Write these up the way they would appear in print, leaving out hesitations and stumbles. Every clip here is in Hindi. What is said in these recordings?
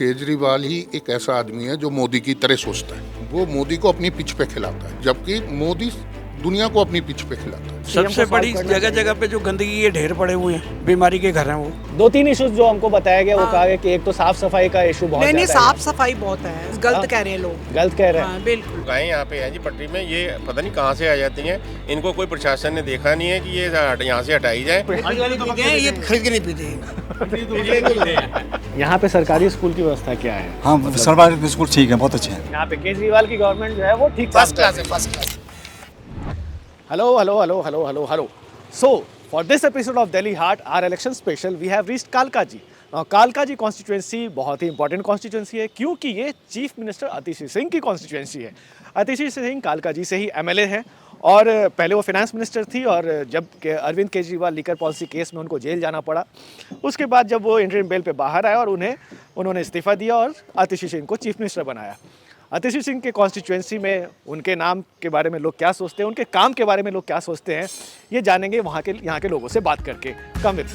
केजरीवाल ही एक ऐसा आदमी है जो मोदी की तरह सोचता है। वो मोदी को अपनी पिच पे खिलाता है, जबकि मोदी दुनिया को अपनी पिच पे खिलाता है। सबसे बड़ी जगह जगह पे जो गंदगी के ढेर पड़े हुए हैं, बीमारी के घर हैं वो। 2-3 इश्यूज जो हमको बताया गया वो कहा गया कि एक तो साफ सफाई का इशू बहुत नहीं ज्यादा साफ सफाई बहुत है, गलत कह रहे हैं लोग। गलत कह रहे हैं। हाँ, बिल्कुल। गायें यहाँ पे हैं जी पटरी में, ये पता नहीं कहाँ से आ जाती हैं। इनको कोई प्रशासन ने देखा नहीं है कि ये यहाँ से हटाई जाए। ये खरीद के नहीं पीते। यहाँ पे सरकारी स्कूल की व्यवस्था क्या है? हाँ, सरकारी स्कूल ठीक है, बहुत अच्छे हैं। यहाँ पे केजरीवाल की गवर्नमेंट जो है वो ठीक फर्स्ट क्लास है, first class. Hello. So, for this episode of Delhi Heart, our election special, we have reached Kalkaji. Now, Kalkaji constituency बहुत ही important constituency है क्योंकि ये चीफ मिनिस्टर आतिशी सिंह की constituency है। आतिशी सिंह कालकाजी से ही MLA हैं और पहले वो फाइनेंस मिनिस्टर थी और जब Arvind Kejriwal liquor policy case में उनको जेल जाना पड़ा, उसके बाद जब वो इंटरिम बेल पे बाहर आया और उन्होंने इस्तीफा दिया और आतिशी सिंह को चीफ मिनिस्टर बनाया। आतिशी सिंह के कॉन्स्टिट्यूएंसी में उनके नाम के बारे में लोग क्या सोचते हैं, उनके काम के बारे में लोग क्या सोचते हैं, ये जानेंगे यहाँ के लोगों से बात करके। कम विद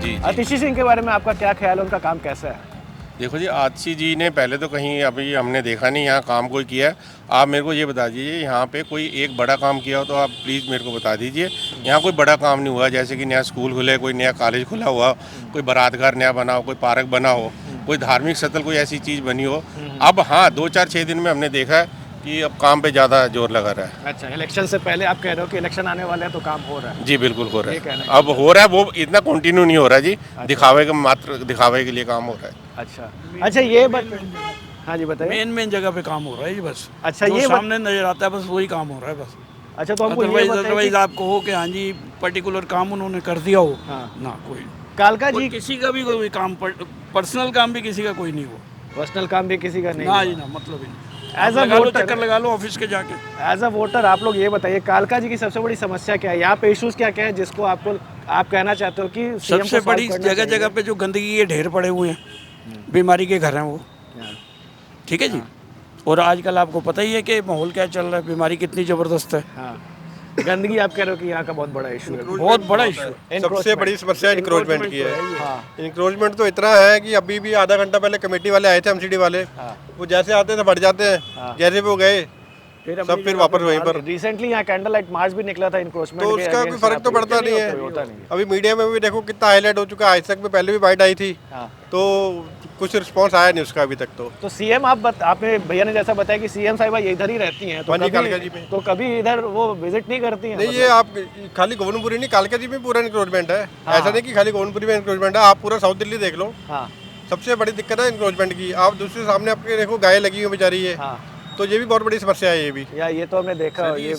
जी। आतिशी सिंह के बारे में आपका क्या ख्याल है, उनका काम कैसा है? देखो जी, आतिशी जी ने पहले तो कहीं अभी हमने देखा नहीं यहाँ काम कोई किया है। आप मेरे को ये बता दीजिए, यहाँ पे कोई एक बड़ा काम किया हो तो आप प्लीज़ मेरे को बता दीजिए। यहाँ कोई बड़ा काम नहीं हुआ, जैसे कि नया स्कूल खुले, कोई नया कॉलेज खुला हुआ, कोई बारात घर नया बना हो, कोई पार्क बना हो, कोई धार्मिक स्थल कोई ऐसी चीज़ बनी हो। अब हाँ, 2-4-6 दिन में हमने देखा है कि अब काम पे ज़्यादा जोर लगा रहा है। अच्छा, इलेक्शन से पहले आप कह रहे हो कि इलेक्शन आने वाले हैं तो काम हो रहा है? जी बिल्कुल हो रहा है। अब हो रहा है, वो इतना कंटिन्यू नहीं हो रहा जी। दिखावे का, मात्र दिखावे के लिए काम हो रहा है। अच्छा ये हाँ जी बताइए। मेन जगह पे काम हो रहा है जी बस। अच्छा, जो ये सामने नजर आता है बस वही काम हो रहा है बस। अच्छा, तो हमको ये अदरवाइज आप कहो कि हाँ जी पर्टिकुलर काम उन्होंने कर दिया हो, ना कोई कालका जी किसी का भी कोई काम, पर्सनल काम भी किसी का कोई नहीं हो। पर्सनल काम भी किसी का नहीं ना जी ना, मतलब ही नहीं। एज अ वोटर चक्कर लगा लो ऑफिस के जाके। एज अ वोटर आप लोग ये बताइए, कालका जी की सबसे बड़ी समस्या क्या है, यहाँ पे इश्यूज क्या क्या है जिसको आप कहना चाहते हो कि सबसे बड़ी जगह जगह पे जो गंदगी के ढेर पड़े हुए हैं, बीमारी के घर हैं वो। ठीक है जी। और आजकल आपको पता ही है कि माहौल क्या चल रहा है, बीमारी कितनी ज़बरदस्त है। गंदगी आप कह रहे हो कि यहाँ का बहुत बड़ा इशू है? बहुत बड़ा इशू। सबसे बड़ी समस्या इंक्रोचमेंट की है। इंक्रोचमेंट तो इतना है कि अभी भी आधा घंटा पहले कमेटी वाले आए थे, एमसीडी वाले, वो जैसे आते थे बढ़ जाते हैं, जैसे वो गए सब फिर वापस वहीं पर। रिसेंटली यहाँ कैंडल लाइट मार्च भी निकला था इंक्रोचमेंट, तो उसका कोई फर्क तो पड़ता नहीं है। अभी मीडिया में भी देखो कितना हाईलाइट हो चुका है, आज तक में पहले भी बाइट आई थी, तो कुछ रिस्पांस आया नहीं उसका अभी तक। तो सीएम आपने भैया ने जैसा बताया कि सीएम साहिबा इधर ही रहती हैं, तो कभी इधर वो विजिट नहीं करती हैं? नहीं, ये आप खाली गोविंदपुरी नहीं, कालका जी में पूरा इंक्रोचमेंट है। ऐसा नहीं कि खाली गोविंदपुरी में इंक्रोचमेंट है, आप पूरा साउथ दिल्ली देख लो। सबसे बड़ी दिक्कत है इंक्रोचमेंट की। आप दूसरे सामने आपके देखो गाय लगी हुई बेचारी है, तो ये भी बहुत बड़ी समस्या है। ये भी ये तो हमने देखा। ये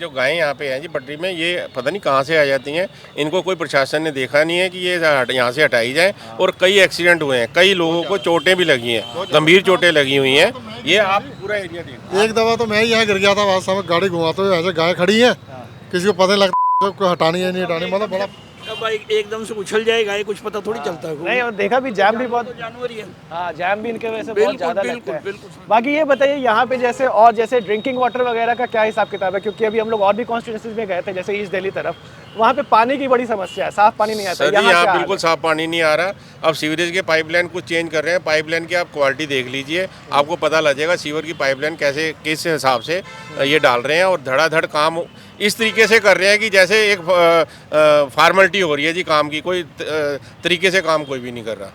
जो गायें यहाँ पे हैं जी पटरी में, ये पता नहीं कहाँ से आ जाती हैं। इनको कोई प्रशासन ने देखा नहीं है कि ये यहाँ से हटाई जाए। और कई एक्सीडेंट हुए हैं, कई लोगों को चोटें भी लगी हैं, गंभीर चोटें लगी हुई हैं। ये आप पूरा एरिया देखिए। एक दफा तो मैं ही यहाँ गिर गया था, वास्तव में गाड़ी घुमाते हुए, ऐसे गाय खड़ी है, किसी को पता नहीं लगता कोई हटानी है नहीं हटानी, मतलब बड़ा बाइक एकदम से उछल जाएगा, ये कुछ पता थोड़ी चलता है। नहीं, और देखा भी जाम भी बहुत, जानवर ही है। जाम भी इनके वजह से बहुत ज्यादा लगता है। बाकी ये बताइए यहाँ पे जैसे ड्रिंकिंग वाटर वगैरह का क्या हिसाब किताब है? क्योंकि अभी हम लोग और भी कॉन्स्टिट्यूंसीज में गए थे, जैसे ईस्ट दिल्ली तरफ, वहाँ पे पानी की बड़ी समस्या है, साफ पानी नहीं आता। यहाँ बिल्कुल साफ पानी नहीं आ रहा। अब सीवरेज के पाइपलाइन कुछ चेंज कर रहे हैं, पाइपलाइन की आप क्वालिटी देख लीजिए, आपको पता लग जाएगा सीवर की पाइपलाइन कैसे, किस हिसाब से ये डाल रहे हैं। और धड़ाधड़ काम इस तरीके से कर रहे हैं कि जैसे एक फॉर्मेलिटी हो रही है जी काम की, कोई तरीके से काम कोई भी नहीं कर रहा।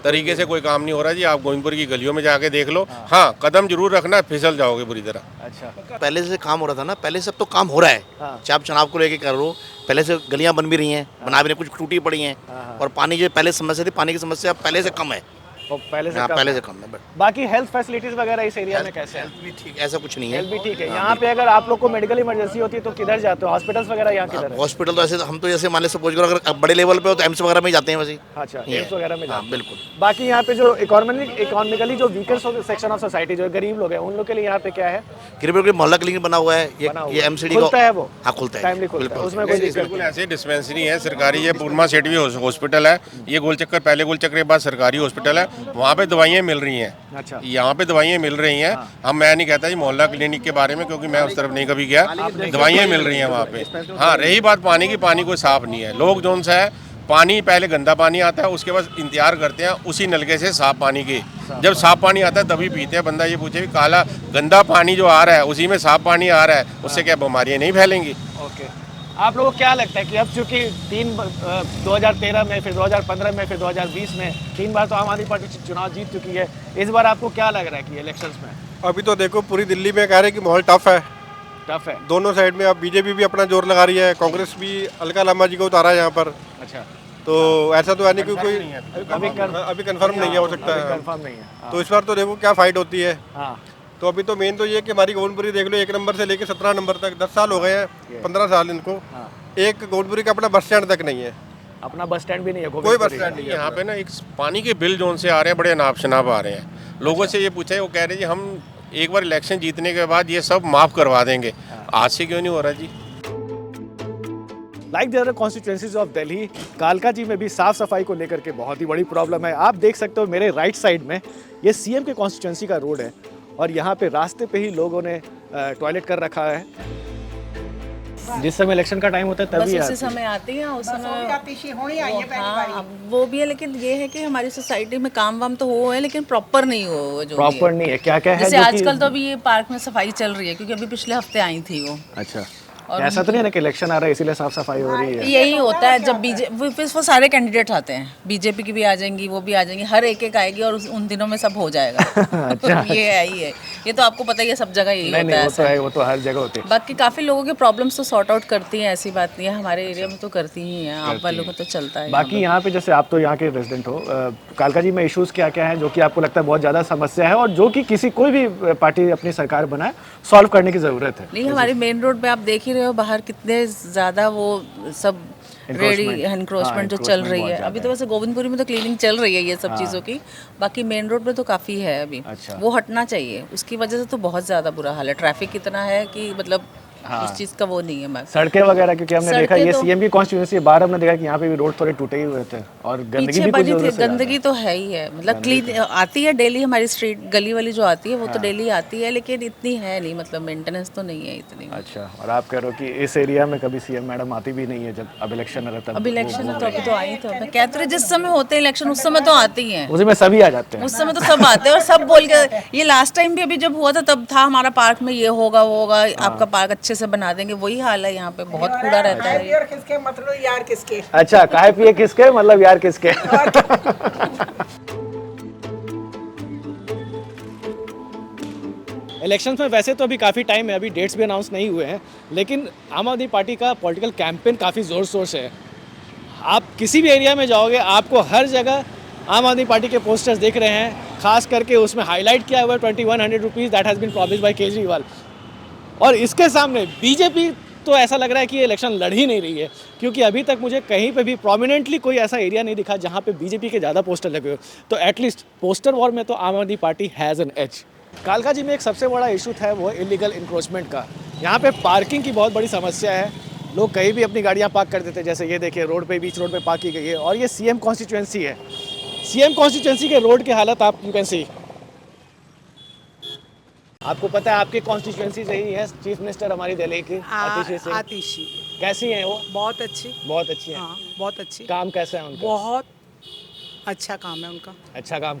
तरीके से कोई काम नहीं हो रहा जी। आप गोविंदपुर की गलियों में जाके देख लो। हाँ, कदम जरूर रखना, फिसल जाओगे बुरी तरह। अच्छा, पहले से काम हो रहा था ना, पहले से अब तो काम हो रहा है। चाहे आप चुनाव को लेके कर रहे हो, पहले से गलियां बन भी रही हैं, बना भी रही, कुछ टूटी पड़ी हैं। और पानी जो पहले समस्या थी, पानी की समस्या पहले से कम है। पहले से कम है। बाकी हेल्थ फैसिलिटीज वगैरह इस एरिया में कैसे है? हेल्थ भी ठीक, ऐसा कुछ नहीं है। हेल्थ भी ठीक है। यहाँ पे अगर आप लोग को मेडिकल इमरजेंसी होती है तो किधर जाते हो? हॉस्पिटल्स वगैरह यहाँ किधर है? हॉस्पिटल तो ऐसे हम तो जैसे मान लो सपोज करो, अगर बड़े लेवल पे हो तो एम्स वगैरह में ही जाते हैं वैसे। अच्छा, एम्स वगैरह में जाते हैं। बिल्कुल। बाकी यहाँ पे जो इकोनॉमिकली जो वीकर सेक्शन ऑफ सोसाइटी, जो गरीब लोग हैं, उन लोग के लिए यहाँ पे क्या है? गरीब मोहल्ला क्लिनिक बना हुआ है, ये एमसीडी खुलता है वो? हाँ, खुलता है, टाइमली खुलता है, उसमें कोई दिक्कत बिल्कुल ऐसे डिस्पेंसरी है सरकारी। ये पूर्णिमा सेठ भी हॉस्पिटल है, ये गोलचक्कर, पहले गोलचक्कर के बाद सरकारी हॉस्पिटल है, वहाँ पे दवाइयाँ मिल रही हैं। अच्छा, यहाँ पे दवाइयाँ मिल रही हैं। हम मैं नहीं कहता जी मोहल्ला क्लिनिक के बारे में, क्योंकि मैं उस तरफ नहीं कभी गया। दवाइयाँ मिल रही हैं वहाँ पे। हाँ, रही बात पानी की, पानी कोई साफ नहीं है। लोग जो है पानी पहले गंदा पानी आता है, उसके बाद इंतजार करते हैं उसी नलके से साफ पानी के। जब साफ पानी आता है तभी पीते हैं। बंदा ये पूछे कि काला गंदा पानी जो आ रहा है उसी में साफ पानी आ रहा है, उससे क्या बीमारियाँ नहीं फैलेंगी? ओके, आप लोगों को क्या लगता है कि अब चूंकि 2013 में, फिर 2015 में, फिर 2020 में 3 बार तो आम आदमी पार्टी चुनाव जीत चुकी है, इस बार आपको क्या लग रहा है कि इलेक्शंस में? अभी तो देखो पूरी दिल्ली में कह रहे हैं कि माहौल टफ है, दोनों साइड में। अब बीजेपी भी अपना जोर लगा रही है, कांग्रेस भी अलका लामा जी को उतारा है यहाँ पर। अच्छा, तो ऐसा तो है नहीं कि कोई अभी कंफर्म नहीं है, हो सकता है कंफर्म नहीं है। तो इस बार तो देखो क्या फाइट होती है। हाँ, तो अभी तो मेन तो ये कि हमारी गोविंदपुरी देख लो, 1 नंबर से लेकर 17 नंबर तक 10 साल हो गए हैं, 15 साल इनको। एक गोविंदपुरी का अपना बस स्टैंड तक नहीं है, अपना बस स्टैंड भी नहीं है, कोई बस स्टैंड नहीं है। यहाँ पे ना एक पानी के बिल जोन से आ रहे हैं, बड़े अनाप शनाप आ रहे हैं। लोगों से ये पूछा है, वो कह रहे हैं जी हम एक बार इलेक्शन जीतने के बाद ये सब माफ़ करवा देंगे। आज से क्यों नहीं हो रहा जी? Like the other constituencies of Delhi, Kalkaji में भी साफ सफाई को लेकर के बहुत ही बड़ी प्रॉब्लम है। आप देख सकते हो मेरे राइट साइड में ये सीएम के कॉन्स्टिट्यूएंसी का रोड है और यहाँ पे रास्ते पे ही लोगों ने टॉयलेट कर रखा है। जिस समय इलेक्शन का टाइम होता है तभी उसी समय आती है, उस समय हाँ, वो भी है। लेकिन ये है कि हमारी सोसाइटी में काम वाम तो हो है, लेकिन प्रॉपर नहीं हो, जो प्रॉपर नहीं है। क्या क्या है जैसे आजकल तो अभी ये पार्क में सफाई चल रही है, क्योंकि अभी पिछले हफ्ते आई थी वो। अच्छा, ऐसा तो नहीं है ना कि इलेक्शन आ रहा है इसीलिए साफ सफाई हो रही है? यही होता है जब वो सारे कैंडिडेट्स आते हैं, बीजेपी की भी आ जाएंगी, वो भी आ जाएंगी, हर एक आएगी और उन दिनों में सब हो जाएगा। अच्छा, ये है ही है, ये तो आपको पता ही है, सब जगह यही होता है। वो तो हर जगह होती है। बाकी काफी लोगों के प्रॉब्लम्स तो सॉर्ट आउट करती हैं, ऐसी बात नहीं है, हमारे एरिया में तो करती ही हैं, आप वालों को तो चलता है। बाकी यहाँ पे जैसे आप तो यहाँ के रेजिडेंट हो, कालका जी में इश्यूज क्या क्या है जो कि आपको लगता है बहुत ज़्यादा समस्या है और जो कि किसी कोई भी पार्टी अपनी सरकार बनाए सॉल्व करने की ज़रूरत है? नहीं, हमारे मेन रोड पे आप देख ही रहे हो बाहर कितने ज़्यादा वो सब रेडी एनक्रोचमेंट जो चल रही है। अभी तो वैसे गोविंदपुरी में तो क्लीनिंग चल रही है ये सब चीज़ों की, बाकी मेन रोड पे तो काफ़ी है अभी। वो हटना चाहिए, उसकी वजह से तो बहुत ज़्यादा बुरा हाल है, ट्रैफिक इतना है कि मतलब उस चीज़ का वो नहीं है। सड़कें वगैरह, क्योंकि हमने देखा ये सीएम की कॉन्स्टिट्यूएंसी बाहर हमने देखा कि यहाँ पे भी रोड थोड़े टूटे ही हुए थे और गंदगी भी कुछ ज़रूर से गंदगी तो है ही है, मतलब क्लीन आती है डेली, हमारी स्ट्रीट गली वाली जो आती है वो तो डेली आती है, लेकिन इतनी है नहीं, मतलब मेंटेनेंस तो नहीं है इतनी। अच्छा, और आप कह रहे हो कि इस एरिया में कभी सीएम मैडम आती भी नहीं है जब अब इलेक्शन रहता है? अब इलेक्शन है तो अभी तो आई, तो मैं कहते रहे जिस समय होते हैं इलेक्शन उस समय तो आती हैं, उसी में सभी आ जाते हैं, उस समय तो सब आते हैं और सब बोल के। ये लास्ट टाइम भी अभी जब हुआ था तब था हमारा पार्क में ये होगा वो होगा, आपका पार्क अच्छे से बना देंगे, वही हाल है यहाँ पे, बहुत कूड़ा रहता है। किसके मतलब यार किसके? अच्छा, काहे पिए किसके मतलब यार किसके? इलेक्शंस में वैसे तो अभी काफ़ी टाइम है, अभी डेट्स भी अनाउंस नहीं हुए हैं, लेकिन आम आदमी पार्टी का पॉलिटिकल कैंपेन काफ़ी ज़ोर शोर से है। आप किसी भी एरिया में जाओगे आपको हर जगह आम आदमी पार्टी के पोस्टर्स दिख रहे हैं, खास करके उसमें हाईलाइट किया हुआ है 2100 rupees that has been promised by Kejriwal. और इसके सामने बीजेपी तो ऐसा लग रहा है कि ये इलेक्शन लड़ ही नहीं रही है, क्योंकि अभी तक मुझे कहीं पे भी प्रोमिनेंटली कोई ऐसा एरिया नहीं दिखा जहाँ पे बीजेपी के ज़्यादा पोस्टर लगे हो। तो एटलीस्ट पोस्टर वॉर में तो आम आदमी पार्टी हैज़ एन एज। कालका जी में एक सबसे बड़ा इशू था वो इलीगल इंक्रोचमेंट का। यहाँ पे पार्किंग की बहुत बड़ी समस्या है, लोग कहीं भी अपनी गाड़ियाँ पार्क कर देते हैं, जैसे ये देखिए रोड पे, बीच रोड पे पार्क की गई है। और ये सीएम कॉन्स्टिट्यूएंसी है, सीएम कॉन्स्टिट्यूएंसी के रोड की हालत आप यू कैन सी। आपको पता है आपके कॉन्स्टिट्यूएंसी से ही है चीफ मिनिस्टर हमारी दिल्ली की आतिशी सिंह। आतिशी कैसी हैं वो? बहुत अच्छी, बहुत अच्छी है। हाँ, बहुत अच्छी। काम कैसा है उनका? बहुत अच्छा काम है उनका, अच्छा काम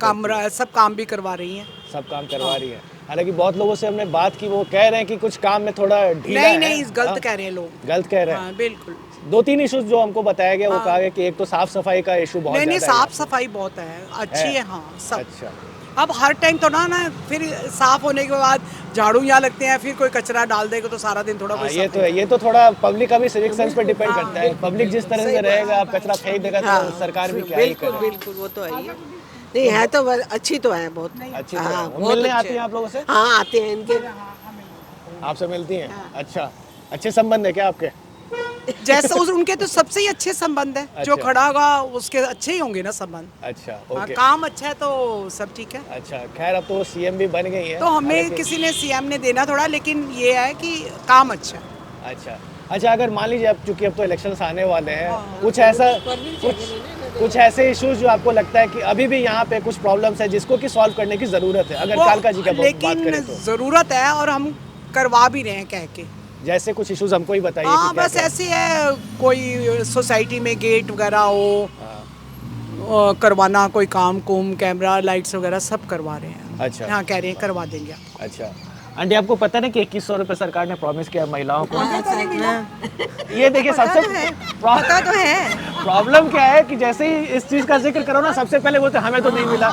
सब काम भी करवा रही हैं, सब काम करवा रही है। हालांकि बहुत लोगों से हमने बात की, वो कह रहे हैं कि कुछ काम में थोड़ा ढीला है। नहीं, गलत कह रहे हैं लोग, गलत कह रहे हैं। हाँ, बिल्कुल। 2-3 इश्यूज जो हमको बताया गया वो कहा गया कि एक तो साफ सफाई का इशू बहुत नहीं, ज़्यादा है। साफ सफाई बहुत है, अच्छी है, हाँ सब। अच्छा, अब हर टाइम तो ना फिर साफ होने के बाद झाड़ू यहाँ लगते हैं, फिर कोई कचरा डाल देगा तो सारा दिन थोड़ा ये तो है, ये तो थोड़ा पब्लिक का भी सिविक सेंस पे डिपेंड करता है। पब्लिक जिस तरह से रहेगा, आप कचरा फेंक देगा तो सरकार भी क्या ही करे। बिल्कुल, वो तो है ही। नहीं है तो अच्छी तो है, बहुत अच्छी। मिलने आती हैं आप लोगों से? हाँ, आते हैं इनके, आपसे मिलती हैं? अच्छा, अच्छे संबंध है क्या आपके? जैसे उनके तो सबसे ही अच्छे संबंध है। जो खड़ा होगा उसके अच्छे ही होंगे ना संबंध। अच्छा, ओके। काम अच्छा है तो सब ठीक है। अच्छा, खैर अब तो सीएम भी बन गई है, तो हमें किसी ने सीएम ने देना थोड़ा, लेकिन ये है कि काम अच्छा है। अच्छा, अगर मान लीजिए अब चूंकि अब तो इलेक्शंस आने वाले हैं, कुछ ऐसे इश्यूज जो आपको लगता है कि अभी भी यहाँ पे कुछ प्रॉब्लम्स है जिसको कि सॉल्व करने की जरूरत है, अगर कालका जी का बात करें तो? जरूरत है और हम करवा भी रहे हैं कह के, जैसे कुछ इश्यूज हमको ही बताइए हाँ कि क्या बस क्या? ऐसे है, कोई सोसाइटी में गेट वगैरह हो करवाना, कोई काम कुम कैमरा लाइट्स वगैरह सब करवा रहे हैं। अच्छा। हाँ कह रहे हैं करवा देंगे आप। अच्छा आंटी, आपको पता नहीं कि 2100 रुपये सरकार ने प्रॉमिस किया महिलाओं को? ये देखिए सबसे पता तो है। प्रॉब्लम क्या है कि जैसे ही इस चीज का जिक्र करो ना, सबसे पहले बोलते हमें तो नहीं मिला।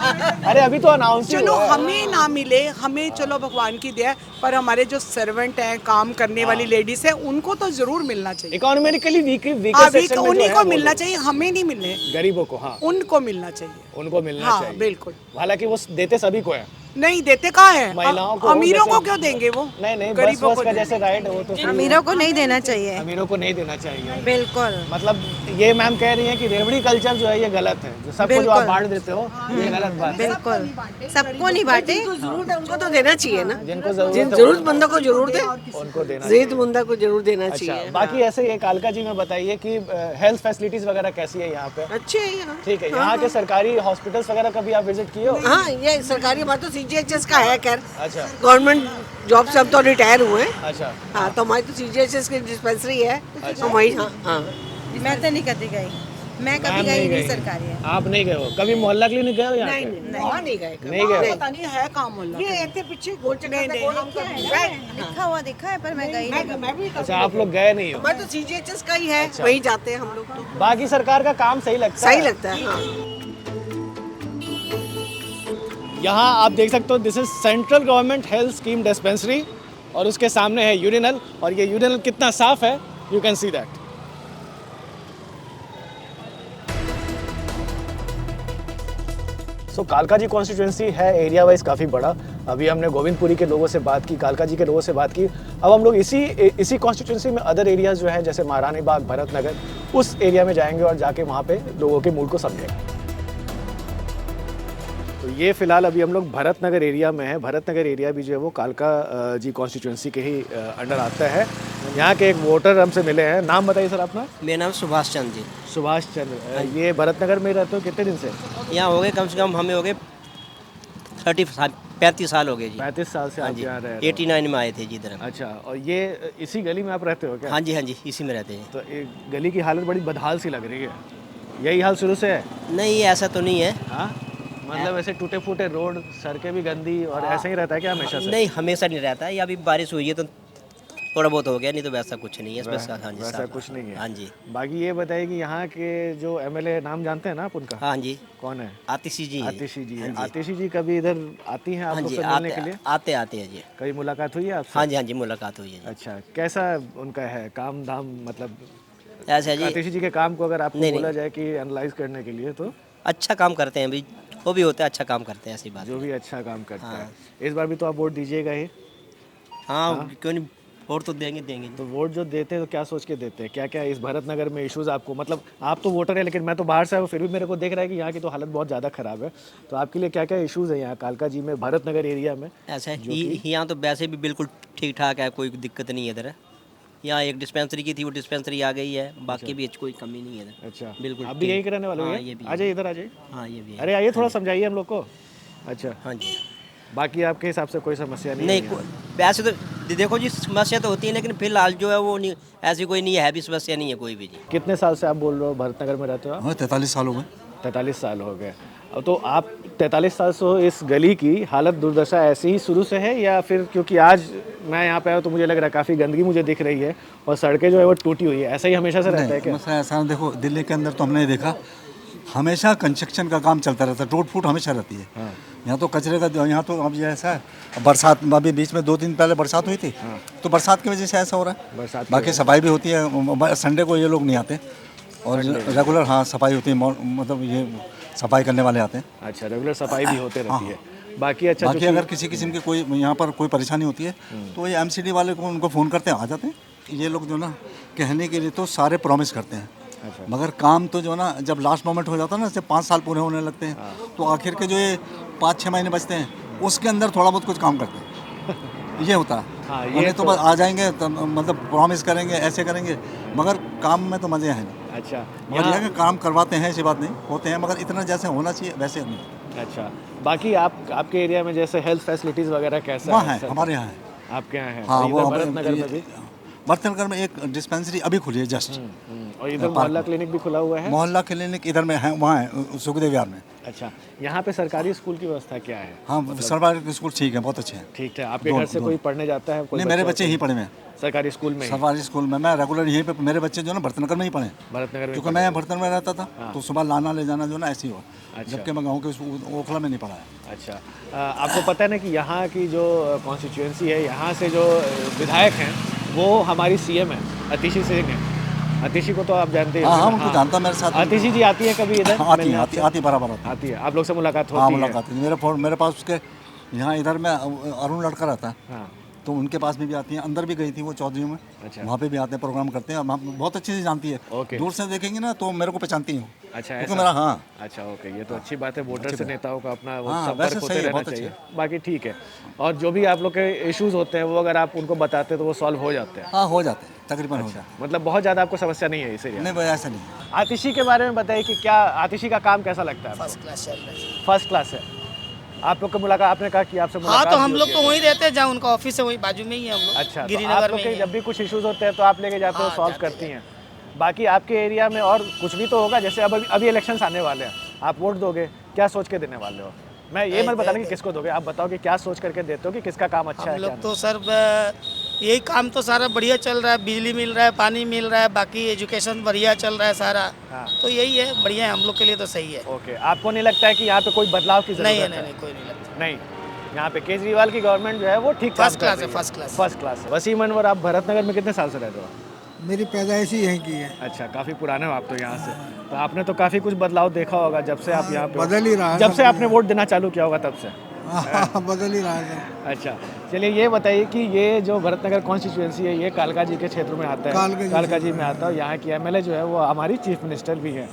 अरे अभी तो अनाउंस ही चलो हुआ है। हमें ना मिले, हमें चलो भगवान की दया, पर हमारे जो सर्वेंट हैं, काम करने वाली लेडीज हैं, उनको तो जरूर मिलना चाहिए। इकोनॉमिकली उन्हीं को मिलना चाहिए, हमें नहीं मिलने। गरीबों को, हाँ उनको मिलना चाहिए। उनको मिलना हाँ चाहिए बिल्कुल। हालांकि वो देते सभी को है। नहीं देते कहाँ है? महिलाओं को, अमीरों जैसे- को क्यों देंगे वो? नहीं गरीबों बस को का देंगे। जैसे राइट है वो तो अमीरों को नहीं देना चाहिए। अमीरों को नहीं देना चाहिए। बिल्कुल मतलब ये मैम कह रही है कि रेवड़ी कल्चर जो है ये गलत है, जो सबको जो आप बांट देते हो ये गलत बात है। बिल्कुल सबको नहीं बांटे, जरूरत है उनको तो देना चाहिए ना, जिनको जरूरत जिन है जरूरतमंदों को जरूरत है, उनको देना जरूरतमंदों को जरूर देना अच्छा चाहिए। बाकी ऐसे ये कालका जी में बताइए कि हेल्थ फैसिलिटीज वगैरह कैसी है यहाँ पे? अच्छे है यहाँ। ठीक है, यहाँ के सरकारी हॉस्पिटल्स वगैरह कभी आप विजिट किए हो? हाँ ये सरकारी बात तो CGHS का है, खैर अच्छा गवर्नमेंट जॉब से अब तो रिटायर हुए हैं। अच्छा हाँ तो हमारी तो CGHS की डिस्पेंसरी है, हम वही। हाँ मैं तो नहीं कभी गई, मैं कभी मैम गई नहीं गई। सरकारी है। आप नहीं गए हो कभी? मोहल्ला क्लिनिक गए हो यहाँ नहीं पे? नहीं वहाँ नहीं गए। नहीं गए हो? पता नहीं है काम वाला। ये इतने पीछे गोल चक्कर में नहीं, गोल हम लिखा हुआ दिखा है पर मैं गई नहीं। मैं भी अच्छा आप लोग गए नहीं हो? हमारे तो CGHS का ही है, वहीं जाते हैं हम लोग तो। बाकी सरकार का काम सही लगता है? सही लगता है हाँ। यहाँ आप देख सकते हो this is central government health scheme dispensary और उसके सामने है यूरिनल, और ये यूरिनल कितना साफ है यू कैन सी दैट। सो कालका जी कॉन्स्टिट्यूंसी है एरिया वाइज काफ़ी बड़ा। अभी हमने गोविंदपुरी के लोगों से बात की, कालका जी के लोगों से बात की। अब हम लोग इसी कॉन्स्टिट्यूंसी में अदर एरियाज जो है जैसे महारानी बाग, भरत नगर, उस एरिया में जाएंगे और जाके वहाँ पे लोगों के मूड को समझेंगे। तो ये फिलहाल अभी हम लोग भरत नगर एरिया में है। भरत नगर एरिया भी जो है वो कालका जी कॉन्स्टिट्यूंसी के ही अंडर आता है। यहाँ के एक वोटर हमसे मिले हैं। नाम बताइए सर अपना। मेरा नाम सुभाष चंद्र जी। सुभाष चंद्र, ये भरत नगर में रहते हो कितने दिन से? यहाँ हो गए कम से कम हमें हो गए 35 साल हो गए जी। 35 साल से आप यहाँ रह रहे हो। 89 में आए थे जी इधर। अच्छा, और ये इसी गली में आप रहते हो क्या? हाँ जी इसी में रहते हैं। तो गली की हालत बड़ी बदहाल सी लग रही है। यही हाल शुरू से है? नहीं ऐसा तो नहीं है। हाँ मतलब ऐसे टूटे फूटे रोड, सड़कें भी गंदी और ऐसा ही रहता है क्या हमेशा से? नहीं हमेशा नहीं रहता है, या अभी बारिश हुई है तो थोड़ा बहुत हो गया, नहीं तो वैसा कुछ नहीं है। हाँ जी वैसा कुछ नहीं है। हाँ जी। बाकी ये बताइए कि यहाँ के जो MLA नाम जानते हैं ना आप उनका? हाँ जी। कौन है? आतिशी जी। आतिशी जी है। आतिशी जी कभी इधर आती हैं आप लोग से मिलने के लिए? आते हैं जी। कभी मुलाकात हुई है आपसे? हाँ जी मुलाकात हुई है। अच्छा, कैसा उनका है काम धाम? मतलब ऐसा जी आतिशी जी के काम को अगर आपको बोला जाए कि एनालाइज करने के लिए तो अच्छा काम करते हैं अभी, वो भी होता है अच्छा काम करते हैं, ऐसी बात। जो भी अच्छा काम करता है। इस बार भी तो आप वोट दीजिएगा ही? हाँ क्यों नहीं, वोट तो देंगे। तो वोट जो देते हैं तो क्या सोच के देते हैं? क्या क्या इस भरत नगर में इश्यूज आपको, मतलब आप तो वोटर है लेकिन मैं तो बाहर से आया हूँ, फिर भी मेरे को देख रहा है कि यहाँ की तो हालत बहुत ज़्यादा ख़राब है। तो आपके लिए क्या क्या इश्यूज़ है यहाँ कालका जी में, भरत नगर एरिया में? ऐसा है यहाँ तो वैसे भी बिल्कुल ठीक ठाक है, कोई दिक्कत नहीं है इधर। यहाँ एक डिस्पेंसरी की थी, वो डिस्पेंसरी आ गई है, बाकी भी कोई कमी नहीं है इधर। अच्छा बिल्कुल। आप भी यही रहने वाले हो? ये भी। आ जाइए इधर आ जाइए। हाँ ये भी। अरे आइए थोड़ा समझाइए हम लोग को। अच्छा हाँ जी। बाकी आपके हिसाब से कोई समस्या नहीं? नहीं वैसे तो देखो जी समस्या तो होती है, लेकिन फिलहाल जो है वो नहीं, ऐसी कोई नहीं है भी समस्या नहीं है कोई भी जी। कितने साल से आप बोल रहे हो भरत नगर में रहते हो? 43 साल हो गए। 43 साल हो गए। अब तो आप 43 साल से इस गली की हालत दुर्दशा ऐसी ही शुरू से है, या फिर क्योंकि आज मैं यहाँ पे आया तो मुझे लग रहा है काफ़ी गंदगी मुझे दिख रही है और सड़कें जो है वो टूटी हुई है, ऐसा ही हमेशा से रहता है क्या? मसला ऐसा देखो, दिल्ली के अंदर तो हमने देखा हमेशा कंस्ट्रक्शन का काम चलता रहता है, टूट फूट हमेशा रहती है। यहाँ तो कचरे का, यहाँ तो अब ये ऐसा है, बरसात अभी बीच में 2 दिन पहले बरसात हुई थी, तो बरसात की वजह से ऐसा हो रहा है। बरसात बाकी सफाई भी होती है, संडे को ये लोग नहीं आते और रेगुलर हाँ सफाई होती है, मतलब ये सफाई करने वाले आते हैं। अच्छा, रेगुलर सफाई भी होते रहती है। बाकी अच्छा, बाकी अगर किसी किस्म की कोई यहाँ पर कोई परेशानी होती है तो ये MCD वाले को उनको फ़ोन करते हैं, आ जाते हैं। ये लोग जो ना कहने के लिए तो सारे प्रॉमिस करते हैं, मगर काम तो जो ना जब लास्ट मोमेंट हो जाता है ना, जब 5 साल पूरे होने लगते हैं तो आखिर के जो ये 5-6 महीने बचते हैं उसके अंदर थोड़ा बहुत कुछ काम करते हैं। ये होता है। हाँ, ये तो बस आ जाएंगे मतलब प्रॉमिस करेंगे, ऐसे करेंगे, मगर काम में तो मज़े हैं नहीं। अच्छा, मगर यह काम करवाते हैं, ऐसी बात नहीं, होते हैं, मगर इतना जैसे होना चाहिए वैसे नहीं। अच्छा, बाकी आपके एरिया में जैसे हेल्थ फैसिलिटीज़ वगैरह कैसा वहाँ है? हमारे यहाँ है। आपके यहाँ है? हाँ, वो भरत नगर में भी बर्तनगर में एक डिस्पेंसरी अभी खुली है जस्ट। और इधर मोहल्ला क्लिनिक भी खुला हुआ है। मोहल्ला क्लिनिक इधर में है, वहाँ है सुखदेव विहार में। अच्छा, यहाँ पे सरकारी स्कूल की व्यवस्था क्या है? हाँ, सरकारी स्कूल ठीक है, बहुत अच्छे हैं। ठीक है। आपके घर से कोई पढ़ने जाता है? नहीं, मेरे बच्चे यहीं पढ़े हुए हैं सरकारी स्कूल में। सरकारी स्कूल में मैं रेगुलर यहीं पे, मेरे बच्चे जो है ना भरतनगर में ही पढ़े। भरतनगर में? क्योंकि मैं भरतनगर में रहता था तो सुबह लाना ले जाना जो ना ऐसे ही हुआ। जबकि मैं गाँव के ओखला में नहीं पढ़ा है। अच्छा, आपको पता है ना कि यहाँ की जो कॉन्स्टिट्यूएंसी है, यहाँ से जो विधायक हैं वो हमारी सीएम है अतिशी सिंह है। अतिशी को तो आप जानते हैं? हाँ, उनको जानता मेरे साथ। अतिशी जी आती है कभी इधर? आती बराबर आती है। आप लोग से मुलाकात होती है? हाँ, मुलाकात है। मेरे पास उसके यहाँ इधर में अरुण लड़का रहता है, तो उनके पास में भी आती हैं। अंदर भी गई थी वो चौधरी में। अच्छा। वहाँ पे भी आते हैं, प्रोग्राम करते हैं। हम बहुत अच्छे से जानती है। दूर से देखेंगे ना तो मेरे को पहचानती हूँ। अच्छा, ऐसा? मेरा हाँ। अच्छा, ओके, ये तो अच्छी बात है। वोटर से नेताओं का अपना संपर्क होते रहना चाहिए। बाकी ठीक है। और जो भी आप लोग के इश्यूज होते हैं वो अगर आप उनको बताते हैं तो वो सॉल्व हो जाते हैं? हाँ, हो जाते हैं, तकरीबन हो जाते हैं। मतलब बहुत ज़्यादा आपको समस्या नहीं है इसे? नहीं भाई, ऐसा नहीं। आतिशी के बारे में बताइए कि क्या आतिशी का काम कैसा लगता है? फर्स्ट क्लास चल रहा है। फर्स्ट क्लास है। आप लोग की मुलाकात, आपने कहा कि आपसे मुलाकात? हाँ, तो हम लोग तो वहीं रहते हैं जहाँ उनका ऑफिस है, वही बाजू में ही है हम लोग। अच्छा, गिरिनगर तो में जब भी कुछ इश्यूज होते हैं तो आप लेके जाते हो, सॉल्व करती हैं? बाकी आपके एरिया में और कुछ भी तो होगा, जैसे अभी इलेक्शंस आने वाले हैं, आप वोट दोगे, क्या सोच के देने वाले हो? मैं ये मत बताना कि किसको दोगे, आप बताओ कि क्या सोच करके देते हो कि किसका काम अच्छा है? हम लोग तो सर यही काम तो सारा बढ़िया चल रहा है, बिजली मिल रहा है, पानी मिल रहा है, बाकी एजुकेशन बढ़िया चल रहा है सारा। तो यही है, बढ़िया है, हम लोग के लिए तो सही है। ओके, आपको नहीं लगता है कि यहाँ पे कोई बदलाव की जरूरत है? नहीं, कोई नहीं लगता। नहीं, यहाँ पे केजरीवाल की गवर्नमेंट जो है वो ठीक फर्स्ट क्लास है। फर्स्ट क्लास है। वसीम अनवर, आप भरतनगर में कितने साल से रहते हो? मेरी पैदाइश ही यहीं की है। अच्छा, काफ़ी पुराने हो आप तो यहाँ से। तो आपने तो काफ़ी कुछ बदलाव देखा होगा जब से आप यहाँ पे? बदल ही रहा है, जब से आपने वोट देना चालू किया होगा तब से? बदल ही रहा है। अच्छा, चलिए ये बताइए कि ये जो भरतनगर कॉन्स्टिट्यूएंसी है ये कालका जी के क्षेत्र में आता है? कालका जी में आता है। यहाँ की एमएलए जो है वो हमारी चीफ मिनिस्टर भी है।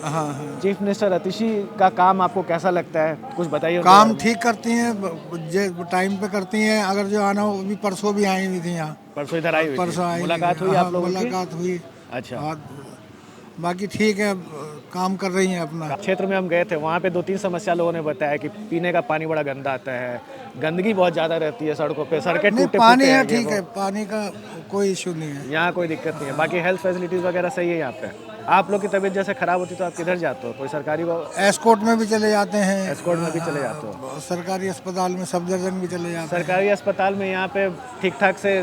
चीफ मिनिस्टर अतिशी का काम आपको कैसा लगता है, कुछ बताइए। काम ठीक करती हैं, टाइम पे करती हैं। अगर जो आना हो, अभी परसों भी आई हुई थी यहाँ। परसों इधर आई हुई? परसों आई, मुलाकात हुई आप लोगों की? मुलाकात हुई। अच्छा, बाकी ठीक है, काम कर रही हैं अपना। क्षेत्र में हम गए थे, वहाँ पे 2-3 समस्या लोगों ने बताया कि पीने का पानी बड़ा गंदा आता है, गंदगी बहुत ज़्यादा रहती है सड़कों पे, सड़कें टूटे पानी है, ठीक है, पानी का कोई इशू नहीं है यहाँ, कोई दिक्कत नहीं है। बाकी हेल्थ फैसिलिटीज़ वगैरह सही है यहाँ पे? आप लोग की तबीयत जैसे खराब होती तो आप किधर जाते हो? कोई सरकारी को? एस्कॉर्ट में भी चले जाते हैं। एस्कॉर्ट में भी चले जाते हो? सरकारी अस्पताल में सफदरजंग भी चले जाते हैं। सरकारी अस्पताल में यहाँ पे ठीक ठाक से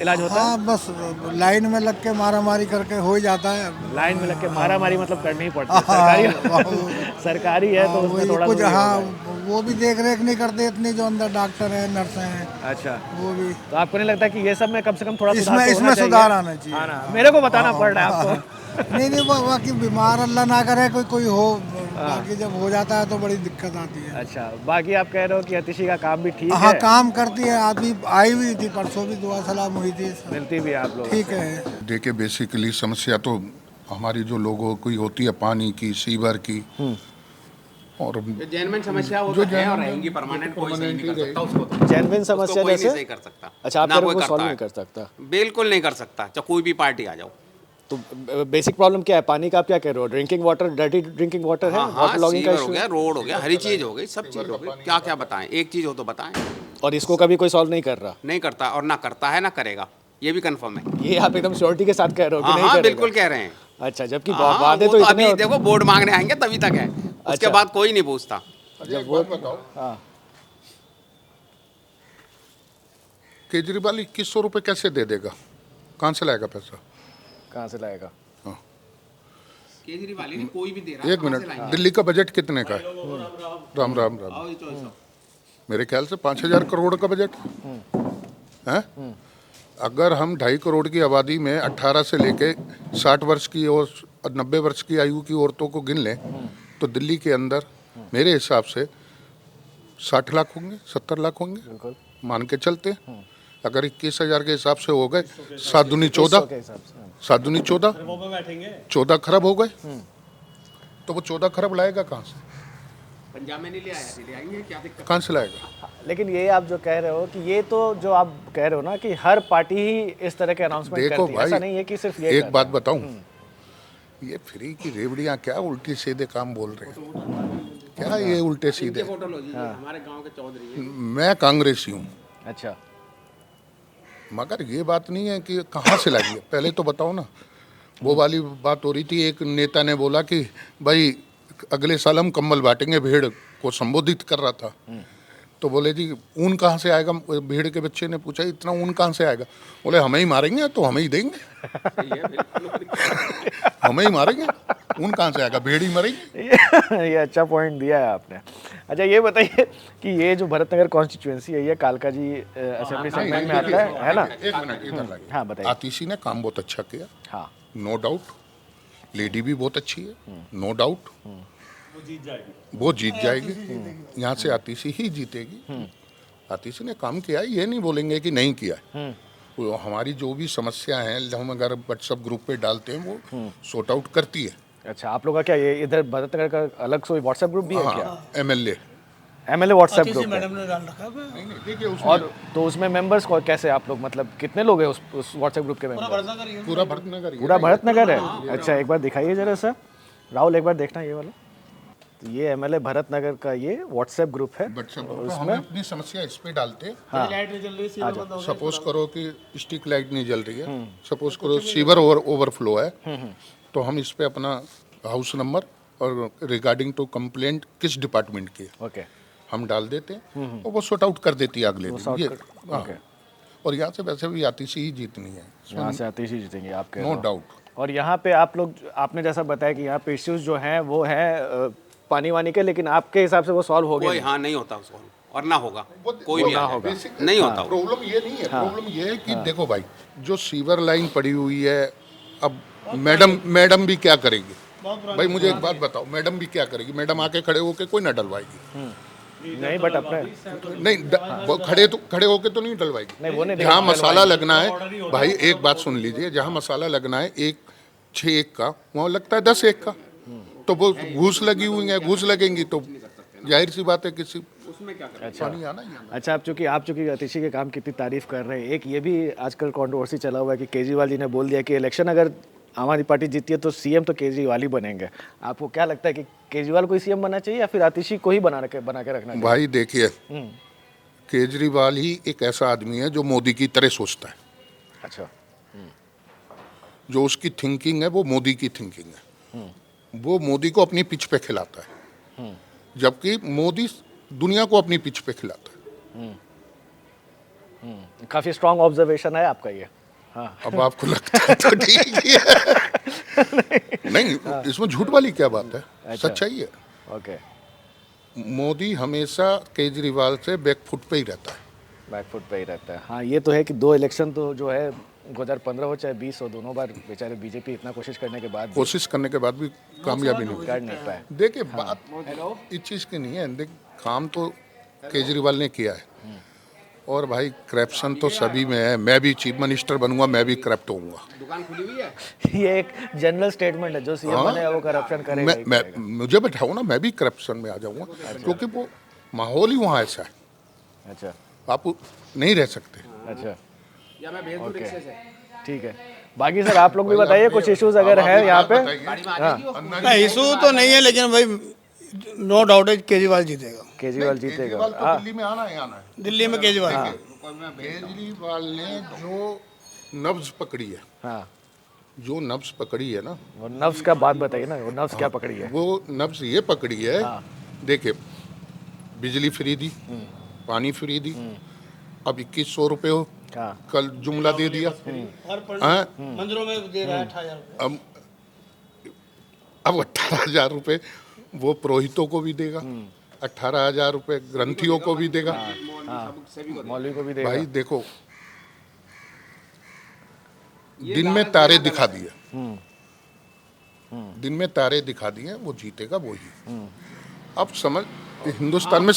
इलाज होता है? हाँ, बस लाइन में लग के मारामारी करके हो ही जाता है। लाइन में लग के मारामारी मतलब करनी ही पड़ती है? सरकारी है तो उसमें थोड़ा कुछ, हाँ, वो भी देख रेख नहीं करते इतनी, जो अंदर डॉक्टर है, नर्स हैं। अच्छा, वो भी। तो आपको नहीं लगता कि ये सब में कम से कम थोड़ा इसमें सुधार आना चाहिए? हाँ, मेरे को बताना पड़ रहा है आपको। नहीं, बाकी बीमार अल्लाह ना करे कोई हो, बाकी जब हो जाता है तो बड़ी दिक्कत आती है। अच्छा, बाकी आप कह रहे हो कि अतिशी का काम भी ठीक है? हाँ, काम करती है। अभी आई हुई थी, परसों भी दुआ सलाम हुई थी। मिलती भी आप लोग? ठीक है। देखिए, बेसिकली समस्या तो हमारी जो लोगों की होती है, पानी की, सीवर की, और जेन्युइन समस्या वो तो है और रहेंगी परमानेंट, कोई सही नहीं कर सकता उसको तो। जेन्युइन समस्या कोई जैसे? नहीं सही कर सकता। अच्छा, आप लोग सॉल्व नहीं कर सकता? बिल्कुल नहीं कर सकता, चाहे कोई भी पार्टी आ जाओ। तो बेसिक प्रॉब्लम क्या है? पानी का आप क्या कह रहे हो? Drinking water, dirty drinking water है? वाटर लॉगिंग का इशू हो गया, रोड हो गया, हर चीज हो गई, सब चीज हो गई। क्या क्या बताएं, एक चीज हो तो बताएं। और इसको कभी कोई सॉल्व नहीं कर रहा? नहीं करता, और ना करता है ना करेगा, ये भी कंफर्म है। ये आप एकदम श्योरिटी के साथ कह रहे हो कि नहीं करेगा? बिल्कुल कह रहे हैं। अच्छा, जबकि वादे तो इतने देखो, वोट मांगने आएंगे तभी तक है, उसके बाद कोई नहीं पूछता। जब वोट बताओ, केजरीवाल 2100 रुपये कैसे दे देगा? कहाँ से लाएगा पैसा? कहाँ से लाएगा? केजरीवाल ही कोई भी दे रहा है। एक मिनट, दिल्ली का बजट कितने का है? राम राम राम, मेरे ख्याल से 5000 करोड़ का बजट है। अगर हम 2.5 करोड़ की आबादी में 18 से लेके 60 वर्ष की और 90 वर्ष की आयु की औरतों को गिन लें तो दिल्ली के अंदर मेरे हिसाब से 60 लाख होंगे, 70 लाख होंगे, मान के चलते हैं। अगर 21,000 के हिसाब से हो गए, 7 दूनी 14, 7 दूनी 14, 14 खरब हो गए। तो वो 14 खरब लाएगा कहाँ से? पंजाब में नहीं ले आया, ले आएंगे, क्या दिक्कत? कहाँ से लाएगा? लेकिन ये आप जो कह रहे हो कि ये तो जो आप कह रहे हो ना कि हर पार्टी ही इस तरह के अनाउंसमेंट करती है, ऐसा नहीं है कि सिर्फ ये। एक बात बताऊं, ये फ्री की रेवड़ियां क्या उल्टी सीधे काम बोल रहे हैं? क्या ये उल्टे सीधे? हमारे गांव के चौधरी हैं। मैं कांग्रेसी हूँ। अच्छा, मगर ये बात नहीं है कि कहाँ से लाएंगे, पहले तो बताओ ना। वो वाली बात हो रही थी, एक नेता ने बोला कि भाई अगले साल हम कंबल बांटेंगे, भेड़ को संबोधित कर रहा था। तो बोले जी ऊन कहाँ से आएगा, भेड़ के बच्चे ने पूछा इतना ऊन कहाँ से आएगा, बोले हमें ही मारेंगे तो हमें ही देंगे। हमें ही मारेंगे, ऊन कहाँ से आएगा, भेड़ ही मरेंगे। ये अच्छा पॉइंट दिया है आपने। अच्छा ये बताइए कि ये जो भरतनगर कॉन्स्टिट्यूएंसी है ये कालका जी असेंबली सेगमेंट में आता है ना? एक मिनट इधर लाइए। हाँ बताइए। आतिशी ने काम बहुत अच्छा किया, हाँ नो डाउट। लेडी भी बहुत अच्छी है, नो डाउट। वो जीत जाएगी, यहाँ से आतिशी ही जीतेगी। आतिशी ने काम किया है, ये नहीं बोलेंगे कि नहीं किया है। वो हमारी जो भी समस्या है हम अगर व्हाट्सएप ग्रुप पे डालते हैं वो सॉर्ट आउट करती है। अच्छा आप लोग का क्या ये इधर भरतनगर का अलग से व्हाट्सएप ग्रुप भी है क्या? एमएलए व्हाट्सएप ग्रुप मैडम ने डाल रखा है। देखिए और तो उसमें मेंबर्स को कैसे आप लोग, मतलब कितने लोग हैं उस व्हाट्सएप ग्रुप के मेंबर? पूरा भरतनगर, पूरा भरतनगर है। अच्छा एक बार दिखाइए जरा सर, राहुल एक बार देखना ये वाला। तो ये एमएलए भरतनगर का ये व्हाट्सएप ग्रुप है। उसमें हम अपनी समस्या इस पे डालते हैं। हाँ। सपोज करो कि स्ट्रीट लाइट नहीं जल रही है, सपोज करो सीवर ओवरफ्लो है, तो हम इस पे अपना हाउस नंबर और रिगार्डिंग टू कंप्लेंट किस डिपार्टमेंट की है ओके हम डाल देते हैं और वो सॉर्ट आउट कर देती है अगले दिन। ये और यहाँ से वैसे भी आतिशी ही जीतनी है, यहाँ से आतिशी जीतेंगे आपके, नो डाउट। और यहाँ पे आप लोग, आपने जैसा बताया कि यहाँ पे इश्यूज जो हैं वो है पानी वानी के, लेकिन आपके हिसाब से वो सॉल्व हो गए? हाँ नहीं होता सॉल्व, और ना होगा कोई भी ना होगा, नहीं होता। प्रॉब्लम ये नहीं है, प्रॉब्लम ये है कि देखो भाई जो सीवर लाइन पड़ी हुई है, अब मैडम भी क्या करेगी भाई, मुझे एक बात बताओ, मैडम भी क्या करेगी? मैडम आके खड़े होके कोई ना डलवाएगी। नहीं बट अपने नहीं खड़े होके तो नहीं डलवाएगी। जहाँ मसाला लगना है भाई, एक बात सुन लीजिए, जहाँ मसाला लगना है 6 का वहाँ लगता है 10 1 का, तो वो घूस लगी हुई है, घूस लगेंगी तो जाहिर सी बात है किसी उसमें क्या पानी आना ही आना। अच्छा आप चूंकि आतिशी के काम की इतनी तारीफ कर रहे हैं, एक ये भी आजकल कंट्रोवर्सी चला हुआ है कि केजरीवाल जी ने बोल दिया कि इलेक्शन अगर आम आदमी पार्टी जीती है तो सीएम तो केजरीवाल ही बनेंगे। आपको क्या लगता है कि केजरीवाल को ही सीएम बनना चाहिए या फिर आतिशी को ही बना के रखना चाहिए? भाई देखिए, केजरीवाल ही एक ऐसा आदमी है जो मोदी की तरह सोचता है। अच्छा जो उसकी थिंकिंग है वो मोदी की थिंकिंग है, वो मोदी को अपनी पिच पे खिलाता है, जबकि मोदी दुनिया को अपनी पिच पे खिलाता है। काफी स्ट्रांग ऑब्जर्वेशन है आपका ये। हाँ। अब आपको लगता है तो ठीक ही है। नहीं इसमें झूठ वाली क्या बात है, अच्छा। सच्चाई है। ओके मोदी हमेशा केजरीवाल से बैकफुट पे ही रहता है, बैकफुट पे ही रहता है। हाँ ये तो है कि 2 इलेक्शन तो जो है 2015 हो चाहे 20 हो, दोनों बार बेचारे बीजेपी इतना कोशिश करने के बाद भी कामयाबी नहीं कर नहीं पाए। देखिए बात इस चीज़ की नहीं है, देख काम तो केजरीवाल ने किया है, और भाई करप्शन तो सभी में है। मैं भी चीफ मिनिस्टर बनूंगा, मैं भी करप्ट होऊंगा। दुकान खुली हुई है। ये एक जनरल स्टेटमेंट है, जो सीएम बने वो करप्शन करेगा। मुझे बैठाओ ना, मैं भी करप्शन में आ जाऊंगा, क्योंकि वो माहौल ही वहाँ ऐसा है। अच्छा आप नहीं रह सकते। अच्छा ठीक है। बाकी सर आप लोग भी बताइए कुछ इश्यूज अगर है यहाँ पे। इशू तो नहीं है, लेकिन भाई नो डाउट है केजरीवाल जीतेगा। केजरीवाल जीतेगा तो दिल्ली में आना है, आना है दिल्ली में केजरीवाल। केजरीवाल ने जो नब्ज पकड़ी है, हाँ जो नब्ज पकड़ी है ना, वो नब्ज का बात बताइए ना, वो नब्ज क्या पकड़ी है? वो नब्ज ये पकड़ी है, देखिए बिजली फ्री दी, पानी फ्री दी, अब 2100 रुपये हो, कल जुमला दे दिया, मंदिरों में दे रहा है 18,000। अब 18,000 रुपये वो पुरोहितों को भी देगा, 18,000 रुपये ग्रंथियों को भी देगा, मौलवी को भी देगा। भाई देखो दिन में तारे दिखा दिए, दिन में तारे दिखा दिए, वो जीतेगा वो ही। अब समझ हिंदुस्तान में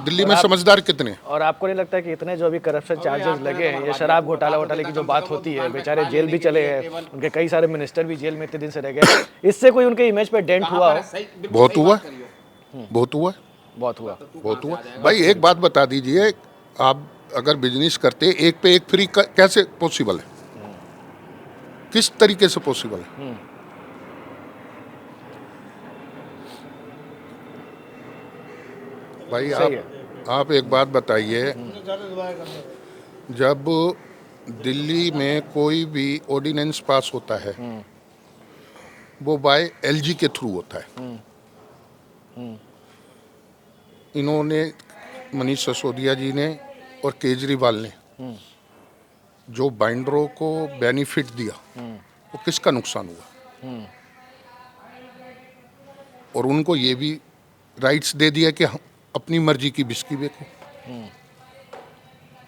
दिल्ली में समझदार कितने। और आपको नहीं लगता कि इतने जो अभी करप्शन चार्जेस लगे हैं, ये शराब घोटाले की जो बात होती है, बेचारे जेल भी चले हैं, उनके कई सारे मिनिस्टर भी जेल में इतने दिन से रह गए, इससे कोई उनके इमेज पे डेंट हुआ हो? बहुत हुआ भाई। एक बात बता दीजिए, आप अगर बिजनेस करते एक पे एक फ्री कैसे पॉसिबल है, किस तरीके से पॉसिबल है? भाई आप एक बात बताइए, जब दिल्ली में कोई भी ऑर्डिनेंस पास होता है वो बाय एलजी के थ्रू होता है। इन्होंने मनीष सिसोदिया जी ने और केजरीवाल ने जो बाइंडरों को बेनिफिट दिया वो किसका नुकसान हुआ? और उनको ये भी राइट्स दे दिया कि हम अपनी मर्जी की बिस्की बेचो।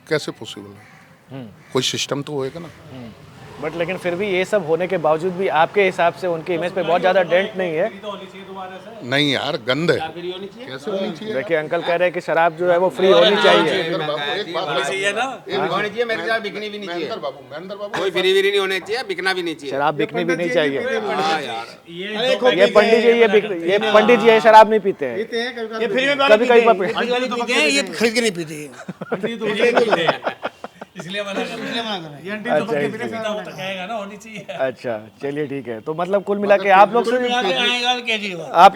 कैसे पॉसिबल है? कोई सिस्टम तो होएगा ना। बट लेकिन फिर भी ये सब होने के बावजूद भी आपके हिसाब से उनके इमेज पे बहुत ज़्यादा डेंट नहीं है? नहीं यार, गंद है। कैसे होनी चाहिए? देखिए अंकल कह रहे हैं कि शराब जो है वो फ्री होनी चाहिए। बिकनी भी नहीं चाहिए, कोई फ्री भी नहीं होनी चाहिए, बिकना भी नहीं चाहिए, शराब बिकनी भी नहीं चाहिए। ये पंडित जी है शराब नहीं पीते हैं, कभी कभी ये खरीद के नहीं पीते इसलिए मना कर रहे हैं। अच्छा चलिए ठीक है। तो मतलब कुल मिला के आप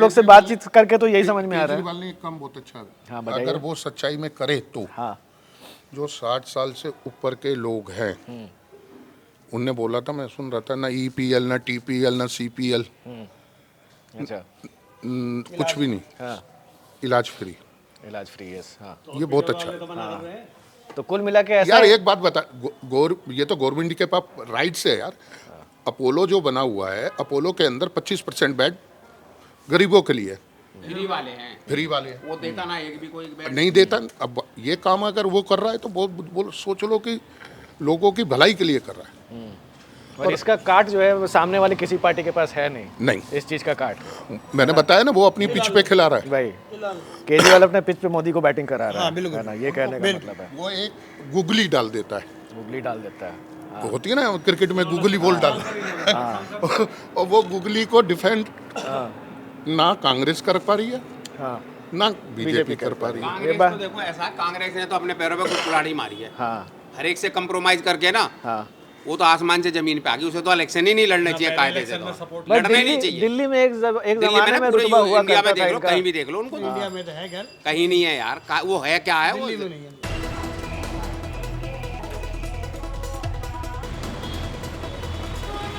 लोग से बातचीत करके तो यही समझ में आ रहा है। केजरीवाल ने एक काम बहुत अच्छा है। हाँ, अगर वो सच्चाई में करे तो हाँ, जो 60 साल से ऊपर के लोग हैं उनने बोला था, मैं सुन रहा था, ना ईपीएल ना टीपीएल ना सीपीएल, अच्छा कुछ भी नहीं, हाँ, इलाज फ्री। यस, हाँ, ये बहुत अच्छा है। तो कुल मिला के ऐसा यार एक बात बता, ये तो गवर्नमेंट के पास राइट्स है यार। अपोलो जो बना हुआ है, अपोलो के अंदर 25% बेड गरीबों के लिए फ्री वाले हैं, वो देता ना एक भी कोई बेड नहीं देता। अब ये काम अगर वो कर रहा है तो बहुत सोच लो कि लोगों की भलाई के लिए कर रहा है। और इसका काट जो है वो सामने वाले किसी पार्टी के पास है नहीं इस चीज का काट। मैंने बताया ना, वो अपनी पिच पे खिला रहा है भाई। केजरीवाल अपने पिच पे मोदी को बैटिंग करा रहा है ना, ये कहने का मतलब है। वो एक गुगली डाल देता है, होती है ना क्रिकेट में गुगली बॉल डाल और वो गुगली को डिफेंड ना कांग्रेस कर पा रही है ना बीजेपी कर पा रही है। कांग्रेस तो देखो ऐसा, कांग्रेस ने तो अपने पैरों पे कुछ कुल्हाड़ी मारी है, हर एक से कंप्रोमाइज करके ना। वो तो आसमान से जमीन पे आ गई, उसे तो इलेक्शन ही नहीं लड़ने चाहिए कायदे से, तो लड़ना ही नहीं चाहिए। दिल्ली में एक जमाने में रुतबा हुआ इंडिया में करता देख लो, था कहीं भी देख लो उनको, इंडिया में तो है घर, कहीं नहीं है यार। वो है क्या है वो?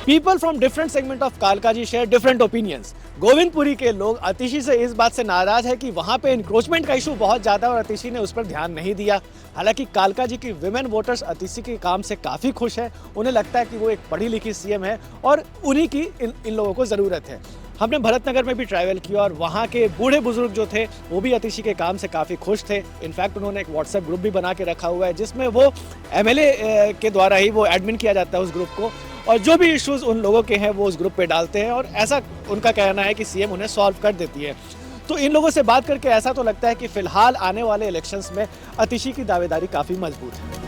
People from different segment of Kalkaji share different opinions. Govindpuri के लोग अतिशी से इस बात से नाराज है कि वहां पे इंक्रोचमेंट का इशू बहुत ज्यादा और अतिशी ने उस पर ध्यान नहीं दिया। हालांकि कालकाजी की विमेन वोटर्स अतिशी के काम से काफी खुश है। उन्हें लगता है कि वो एक पढ़ी लिखी सीएम है और उन्हीं की इन लोगों को जरूरत है। हमने भरतनगर में भी ट्रैवल किया और वहाँ के बूढ़े बुजुर्ग जो थे वो भी अतिशी के काम से काफ़ी खुश थे। इनफैक्ट उन्होंने एक व्हाट्सएप ग्रुप भी बना के रखा हुआ है जिसमें वो एमएलए के द्वारा ही वो एडमिन किया जाता है उस ग्रुप को, और जो भी इश्यूज उन लोगों के हैं वो उस ग्रुप पे डालते हैं और ऐसा उनका कहना है कि सीएम उन्हें सॉल्व कर देती है। तो इन लोगों से बात करके ऐसा तो लगता है कि फिलहाल आने वाले इलेक्शंस में अतिशी की दावेदारी काफ़ी मजबूत है।